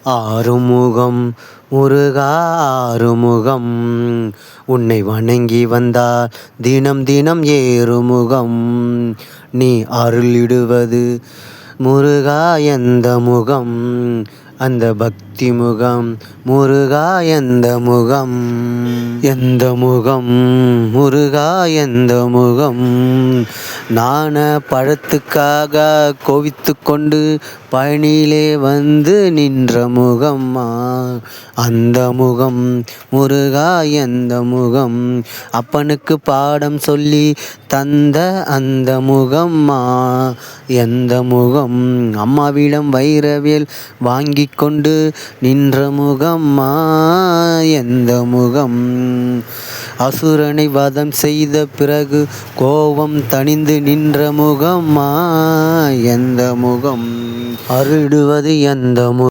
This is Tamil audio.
ஆறுமுகம் முருகா ஆறுமுகம், உன்னை வணங்கி வந்தால் தினம் தினம் ஏறுமுகம். நீ அருளிடுவது முருகா எந்த முகம், அந்த பக்தி முகம் முருகா எந்த முகம். எந்த முகம் முருகா எந்த முகம், நாண பழத்துக்காக கோவித்து கொண்டு பழனியிலே வந்து நின்ற முகம்மா. அந்த முகம் முருகா எந்த முகம், அப்பனுக்கு பாடம் சொல்லி தந்த அந்த முகம்மா. எந்த முகம் அம்மாவிடம் வைரவேல் வாங்கி கொண்டு நின்ற முகம்மா. எந்த முகம் அசுரனை வதம் செய்த பிறகு கோபம் தணிந்து நின்ற முகம்மா. எந்த முகம் அருளுவது எந்த முகம்.